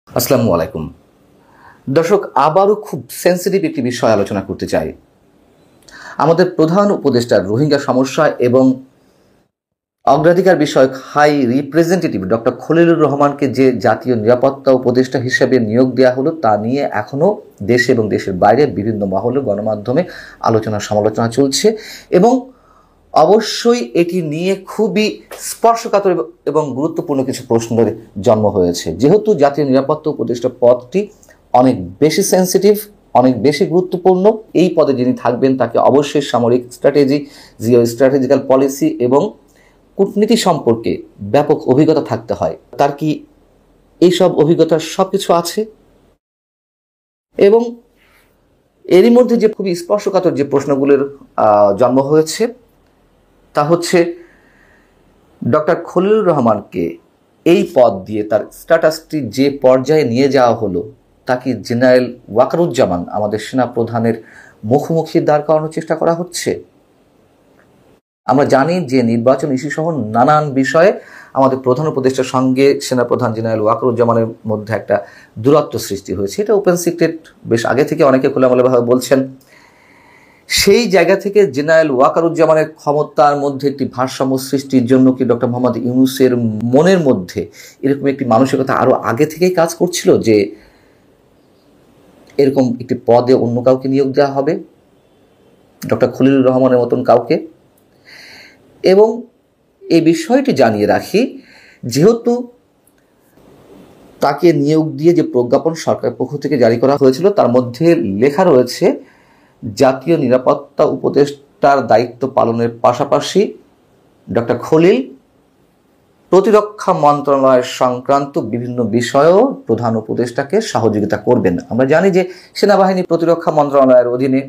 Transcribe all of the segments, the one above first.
আসসালামু আলাইকুম দর্শক, আবারও খুব সেন্সিটিভ একটি বিষয় আলোচনা করতে চাই। আমাদের প্রধান উপদেষ্টা রোহিঙ্গা সমস্যা এবং অগ্রাধিকার বিষয়ক হাই রিপ্রেজেন্টেটিভ ডক্টর খলিলুর রহমানকে যে জাতীয় নিরাপত্তা উপদেষ্টা হিসেবে নিয়োগ দেওয়া হলো তা নিয়ে এখনও দেশে এবং দেশের বাইরে বিভিন্ন মহলে গণমাধ্যমে আলোচনা সমালোচনা চলছে এবং অবশ্যই এটি নিয়ে খুবই স্পর্শকাতর এবং গুরুত্বপূর্ণ কিছু প্রশ্নের জন্ম হয়েছে। যেহেতু জাতীয় নিরাপত্তা উপদেষ্টা পদটি অনেক বেশি সেন্সিটিভ, অনেক বেশি গুরুত্বপূর্ণ, এই পদে যিনি থাকবেন তাকে অবশ্যই সামরিক স্ট্র্যাটেজি, জিও স্ট্র্যাটেজিক্যাল পলিসি এবং কূটনীতি সম্পর্কে ব্যাপক অভিজ্ঞতা থাকতে হয়। তার কি এইসব অভিজ্ঞতার সব কিছু আছে? এবং এরই মধ্যে যে খুবই স্পর্শকাতর যে প্রশ্নগুলোর জন্ম হয়েছে তা হচ্ছে ডক্টর খলিলুর রহমানকে এই পদ দিয়ে তার স্ট্যাটাসটি যে পর্যায়ে নিয়ে যাওয়া হলো তা কি জেনারেল ওয়াকারুজ্জামান আমাদের সেনা প্রধানের মুখোমুখি দাঁড় করানোর চেষ্টা করা হচ্ছে? আমরা জানি যে নির্বাচন ইস্যু সহ নানান বিষয়ে আমাদের প্রধান উপদেষ্টার সঙ্গে সেনাপ্রধান জেনারেল ওয়াকারুজ্জামানের মধ্যে একটা দূরত্ব সৃষ্টি হয়েছে। এটা ওপেন সিক্রেট, বেশ আগে থেকে অনেকে খোলামেলাভাবে বলছেন। সেই জায়গা থেকে জেনারেল ওয়াকারুজ্জামানের ক্ষমতার মধ্যে একটি ভারসাম্য সৃষ্টির জন্য কি ডক্টর মোহাম্মদ ইউনূসের মনের মধ্যে এরকম একটি মানসিকতা আরও আগে থেকেই কাজ করছিল যে এরকম একটি পদে অন্য কাউকে নিয়োগ দেওয়া হবে, ডক্টর খলিলুর রহমানের মতন কাউকে? এবং এই বিষয়টি জানিয়ে রাখি, যেহেতু তাকে নিয়োগ দিয়ে যে প্রজ্ঞাপন সরকারের পক্ষ থেকে জারি করা হয়েছিল তার মধ্যে লেখা রয়েছে জাতীয় নিরাপত্তা উপদেষ্টার দায়িত্ব পালনের পাশাপাশি ডক্টর খলিল প্রতিরক্ষা মন্ত্রণালয় সংক্রান্ত বিভিন্ন বিষয়েও প্রধান উপদেষ্টাকে সহযোগিতা করবেন। আমরা জানি যে সেনাবাহিনী প্রতিরক্ষা মন্ত্রণালয়ের অধীনে।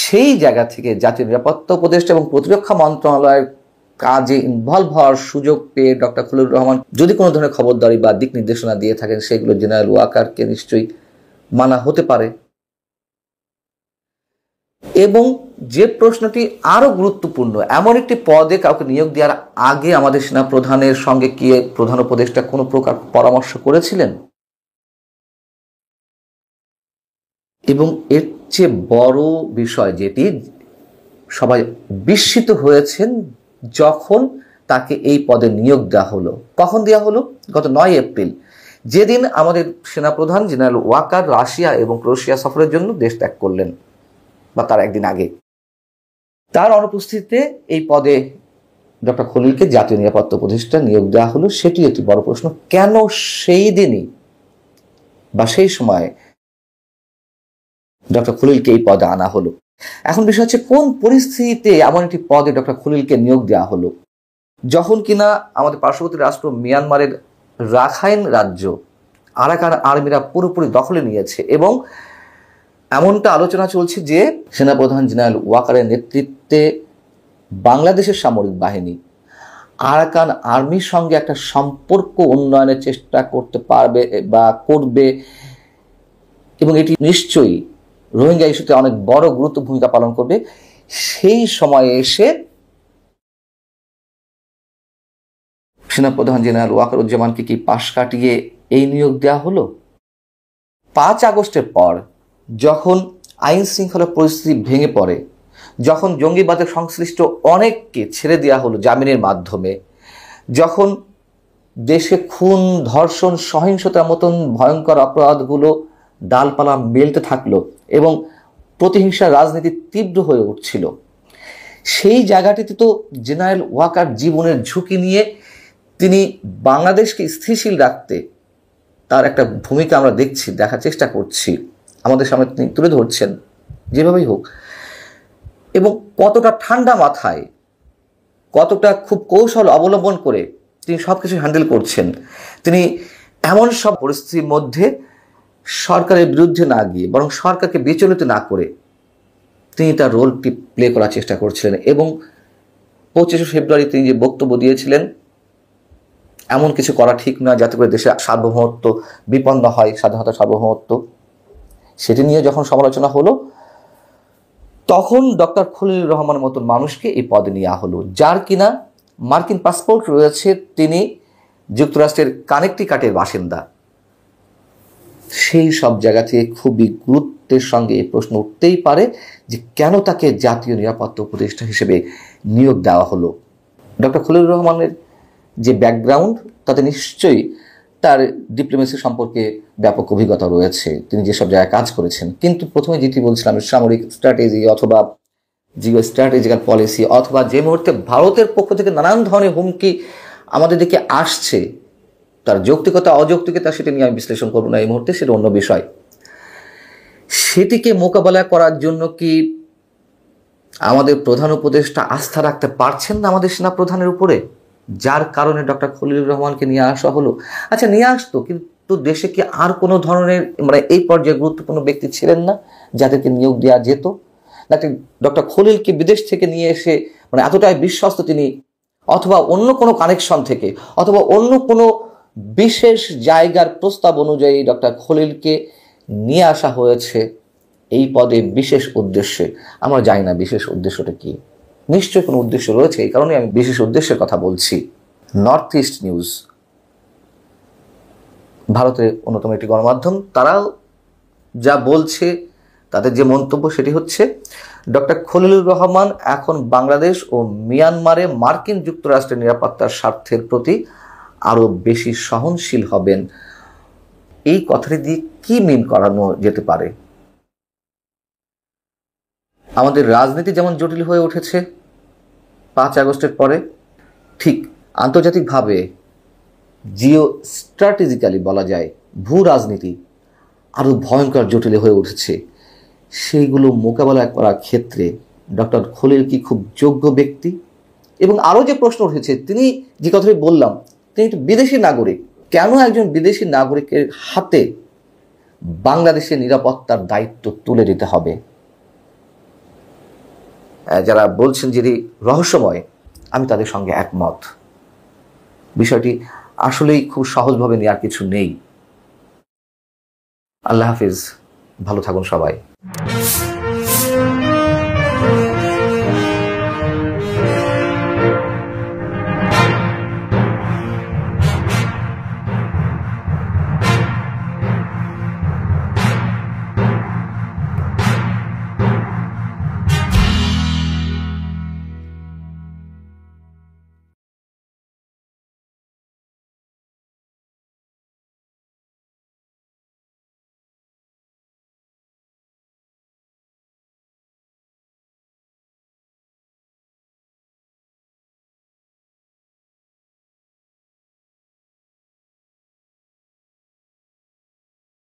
সেই জায়গা থেকে জাতীয় নিরাপত্তা উপদেষ্টা এবং প্রতিরক্ষা মন্ত্রণালয়ের কাজে ইনভলভ হওয়ার সুযোগ পেয়ে ডক্টর খলিলুর রহমান যদি কোনো ধরনের খবরদারি বা দিক নির্দেশনা দিয়ে থাকেন সেগুলো জেনারেল ওয়াকারকে নিশ্চয়ই মানা হতে পারে। এবং যে প্রশ্নটি আরো গুরুত্বপূর্ণ, এমন একটি পদে কাউকে নিয়োগ দেওয়ার আগে আমাদের সেনা প্রধানের সঙ্গে কি প্রধান উপদেষ্টা কোনো প্রকার পরামর্শ করেছিলেন? এবং এর চেয়ে বড় বিষয় যেটি সবাই বিস্মিত হয়েছেন যখন তাকে এই পদে নিয়োগ দেওয়া হলো। কখন দেওয়া হলো? গত 9 এপ্রিল, যেদিন আমাদের সেনাপ্রধান জেনারেল ওয়াকার রাশিয়া এবং ক্রোয়েশিয়া সফরের জন্য দেশ ত্যাগ করলেন, বা তার একদিন আগে। তার অনুপস্থিতিতে এই পদে ডক্টর খলিলকে জাতীয় নিরাপত্তা উপদেষ্টা নিয়োগ দেওয়া হলো। সেটি একটি বড় প্রশ্ন, কেন সেই দিনই বা সেই সময়ে ডক্টর খলিলকে এই পদে আনা হলো? এখন বিষয় হচ্ছে কোন পরিস্থিতিতে এমন একটি পদে ডক্টর খলিলকে নিয়োগ দেওয়া হলো, যখন কিনা আমাদের পার্শ্ববর্তী রাষ্ট্র মিয়ানমারের রাখাইন রাজ্য আরাকান আর্মিরা পুরোপুরি দখলে নিয়েছে এবং এমনটা আলোচনা চলছে যে সেনাপ্রধান জেনারেল ওয়াকারের নেতৃত্বে বাংলাদেশের সামরিক বাহিনী আরাকান আর্মির সঙ্গে একটা সম্পর্ক উন্নয়নের চেষ্টা করতে পারবে বা করবে, এবং এটি নিশ্চয়ই রোহিঙ্গা ইস্যুতে অনেক বড় গুরুত্ব ভূমিকা পালন করবে। সেই সময়ে এসে সেনাপ্রধান জেনারেল ওয়াকারুজ্জামানকে কি পাশ কাটিয়ে এই নিয়োগ দেওয়া হলো? 5 আগস্টের পর যখন আইন শৃঙ্খলা পরিস্থিতি ভেঙে পড়ে, যখন জঙ্গিবাদে সংশ্লিষ্ট অনেককে ছেড়ে দেওয়া হলো জামিনের মাধ্যমে, যখন দেশে খুন, ধর্ষণ, সহিংসতার মতন ভয়ঙ্কর অপরাধগুলো ডালপালা মেলতে থাকলো এবং প্রতিহিংসার রাজনীতি তীব্র হয়ে উঠছিল, সেই জায়গাটিতে তো জেনারেল ওয়াকার জীবনের ঝুঁকি নিয়ে তিনি বাংলাদেশকে স্থিতিশীল রাখতে তার একটা ভূমিকা আমরা দেখার চেষ্টা করছি, আমাদের সামনে তিনি তুলে ধরছেন যেভাবেই হোক। এবং কতটা ঠান্ডা মাথায়, কতটা খুব কৌশল অবলম্বন করে তিনি সব কিছু হ্যান্ডেল করছেন। তিনি এমন সব পরিস্থিতির মধ্যে সরকারের বিরুদ্ধে না গিয়ে বরং সরকারকে বিচলিত না করে তিনি তার রোলটি প্লে করার চেষ্টা করছিলেন। এবং 25 ফেব্রুয়ারি তিনি যে বক্তব্য দিয়েছিলেন, এমন কিছু করা ঠিক নয় যাতে করে দেশের সার্বভৌমত্ব বিপন্ন হয়, স্বাধীনতা সার্বভৌমত্ব, সেটি নিয়ে যখন সমালোচনা হলো তখন ডক্টর খলিলুর রহমানের মতন মানুষকে এই পদে নেওয়া হলো, যার কিনা মার্কিন পাসপোর্ট রয়েছে, তিনি যুক্তরাষ্ট্রের কানেকটিকাটের বাসিন্দা। সেই সব জায়গা থেকে খুবই গুরুত্বের সঙ্গে এই প্রশ্ন উঠতেই পারে যে কেন তাকে জাতীয় নিরাপত্তা উপদেষ্টা হিসেবে নিয়োগ দেওয়া হলো। ডক্টর খলিলুর রহমানের যে ব্যাকগ্রাউন্ড তাতে নিশ্চয়ই তার ডিপ্লোমেসি সম্পর্কে ব্যাপক অভিজ্ঞতা রয়েছে, তিনি যেসব জায়গায় কাজ করেছেন। কিন্তু প্রথমে যেটি বলছিলাম, সামরিক স্ট্র্যাটেজি অথবা জিও স্ট্র্যাটেজিক্যাল পলিসি অথবা যে মুহূর্তে ভারতের পক্ষ থেকে নানান ধরনের হুমকি আমাদের দিকে আসছে, তার যৌক্তিকতা অযৌক্তিকতা সেটি নিয়ে আমি বিশ্লেষণ করব না এই মুহূর্তে, সেটা অন্য বিষয়। সেটিকে মোকাবেলা করার জন্য কি আমাদের প্রধান উপদেষ্টা আস্থা রাখতে পারছেন না আমাদের সেনা প্রধানের উপরে, যার কারণে ডক্টর খলিলুর রহমানকে নিয়ে আসা হলো? আচ্ছা, নিয়ে আসতো, কিন্তু দেশে কি আর কোনো ধরনের এই পর্যায়ে গুরুত্বপূর্ণ ব্যক্তি ছিলেন না যাদেরকে নিয়োগ দেওয়া যেত? ডক্টর খলিলকে বিদেশ থেকে নিয়ে এসে এতটাই বিশ্বস্ত তিনি, অথবা অন্য কোনো কানেকশন থেকে অথবা অন্য কোনো বিশেষ জায়গার প্রস্তাব অনুযায়ী ডক্টর খলিলকে নিয়ে আসা হয়েছে এই পদে বিশেষ উদ্দেশ্যে? আমরা জানি না বিশেষ উদ্দেশ্যটা কি, নিশ্চয়ই কোনো উদ্দেশ্য রয়েছে, এই কারণে আমি বিশেষ উদ্দেশ্যের কথা বলছি। নর্থ ইস্ট নিউজ, ভারতের অন্যতম একটি গণমাধ্যম, তারাও যা বলছে, তাদের যে মন্তব্য সেটি হচ্ছে ডক্টর খলিলুর রহমান এখন বাংলাদেশ ও মিয়ানমারে মার্কিন যুক্তরাষ্ট্রের নিরাপত্তার স্বার্থের প্রতি আরো বেশি সহনশীল হবেন। এই কথাটি দিয়ে কি মিন করানো যেতে পারে? আমাদের রাজনীতি যেমন জটিল হয়ে উঠেছে 5 আগস্টের পরে, ঠিক আন্তর্জাতিকভাবে জিও স্ট্র্যাটেজিক্যালি বলা যায় ভূ রাজনীতি আরো ভয়ঙ্কর জটিল হয়ে উঠেছে। সেইগুলো মোকাবেলা করার ক্ষেত্রে ডক্টর খলিল কি খুব যোগ্য ব্যক্তি? এবং আরও যে প্রশ্ন উঠেছে, তিনি যে কথাটি বললাম, তিনি একটি বিদেশি নাগরিক, কেন একজন বিদেশি নাগরিকের হাতে বাংলাদেশের নিরাপত্তার দায়িত্ব তুলে দিতে হবে? যারা বলছেন যে রহস্যময়, আমি তাদের সঙ্গে একমত। বিষয়টি আসলেই খুব সহজভাবে নেওয়ার কিছু নেই। আল্লাহ হাফিজ, ভালো থাকুন সবাই।